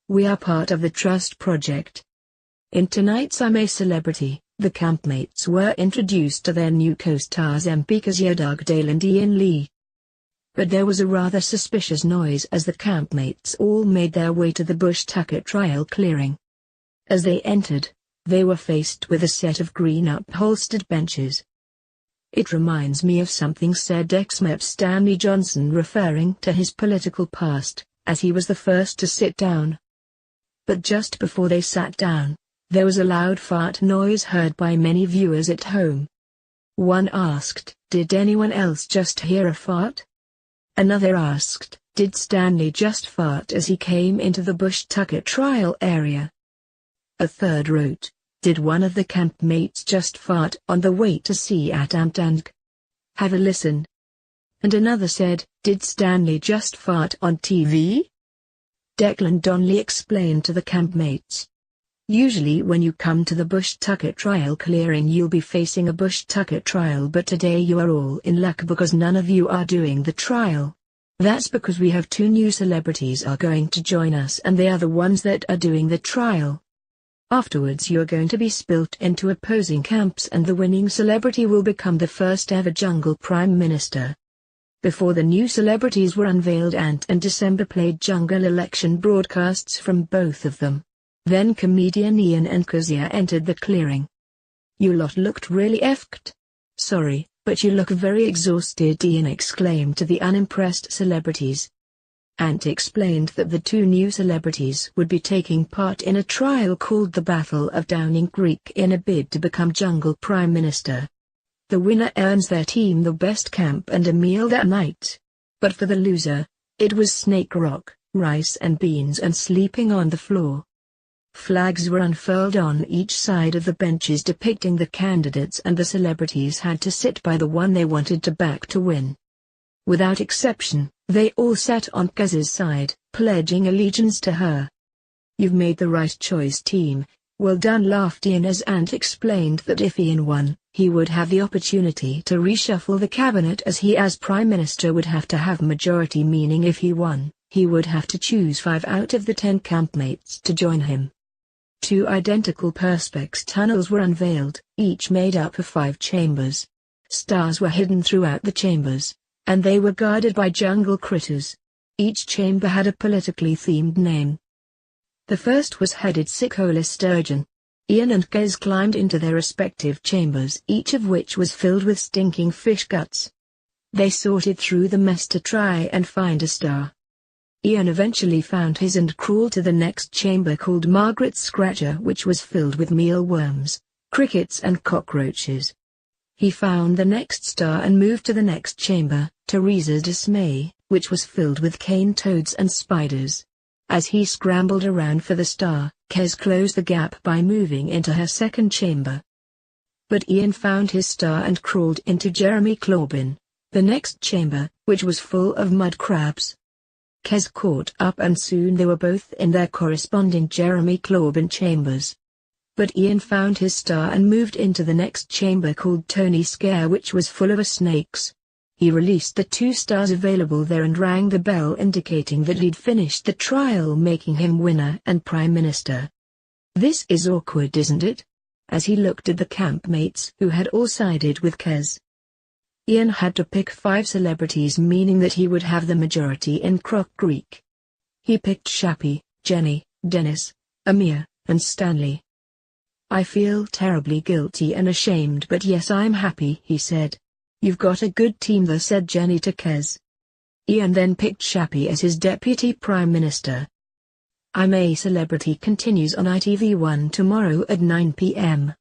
We are part of the Trust Project. In tonight's I'm a Celebrity, the campmates were introduced to their new co-stars MP Kezia Dugdale and Iain Lee. But there was a rather suspicious noise as the campmates all made their way to the Bushtucker trial clearing. As they entered, they were faced with a set of green upholstered benches. "It reminds me of something," said ex-MEP Stanley Johnson, referring to his political past, as he was the first to sit down. But just before they sat down, there was a loud fart noise heard by many viewers at home. One asked, "Did anyone else just hear a fart?" Another asked, "Did Stanley just fart as he came into the Bushtucker trial area?" A third wrote, "Did one of the campmates just fart on the way to see at Amtang? Have a listen." And another said, "Did Stanley just fart on TV?" Declan Donnelly explained to the campmates, "Usually when you come to the Bushtucker trial clearing you'll be facing a Bushtucker trial, but today you are all in luck because none of you are doing the trial. That's because we have two new celebrities are going to join us and they are the ones that are doing the trial. Afterwards you're going to be split into opposing camps and the winning celebrity will become the first ever jungle prime minister." Before the new celebrities were unveiled, Ant and December played jungle election broadcasts from both of them. Then comedian Iain and Kezia entered the clearing. "You lot looked really effed. Sorry, but you look very exhausted," Iain exclaimed to the unimpressed celebrities. Ant explained that the two new celebrities would be taking part in a trial called the Battle of Downing Creek in a bid to become jungle prime minister. The winner earns their team the best camp and a meal that night. But for the loser, it was snake rock, rice and beans and sleeping on the floor. Flags were unfurled on each side of the benches depicting the candidates and the celebrities had to sit by the one they wanted to back to win. Without exception, they all sat on Kezia's side, pledging allegiance to her. "You've made the right choice, team. Well done," laughed Iain as Ant explained that if Iain won, he would have the opportunity to reshuffle the cabinet as he as Prime Minister would have to have majority, meaning if he won, he would have to choose 5 out of the 10 campmates to join him. 2 identical perspex tunnels were unveiled, each made up of 5 chambers. Stars were hidden throughout the chambers, and they were guarded by jungle critters. Each chamber had a politically themed name. The first was headed Sicola Sturgeon. Iain and Kez climbed into their respective chambers, each of which was filled with stinking fish guts. They sorted through the mess to try and find a star. Iain eventually found his and crawled to the next chamber called Margaret Scratcher, which was filled with mealworms, crickets and cockroaches. He found the next star and moved to the next chamber, Teresa's Dismay, which was filled with cane toads and spiders. As he scrambled around for the star, Kez closed the gap by moving into her second chamber. But Iain found his star and crawled into Jeremy Corbyn, the next chamber, which was full of mud crabs. Kez caught up and soon they were both in their corresponding Jeremy Corbyn chambers. But Iain found his star and moved into the next chamber called Tony Scare, which was full of snakes. He released the 2 stars available there and rang the bell indicating that he'd finished the trial, making him winner and Prime Minister. "This is awkward, isn't it?" as he looked at the campmates who had all sided with Kez. Iain had to pick 5 celebrities, meaning that he would have the majority in Croc Creek. He picked Shappy, Jenny, Dennis, Amir, and Stanley. "I feel terribly guilty and ashamed, but yes, I'm happy," he said. "You've got a good team there," said Jenny to Kez. Iain then picked Shappy as his deputy prime minister. I'm a Celebrity continues on ITV1 tomorrow at 9 p.m.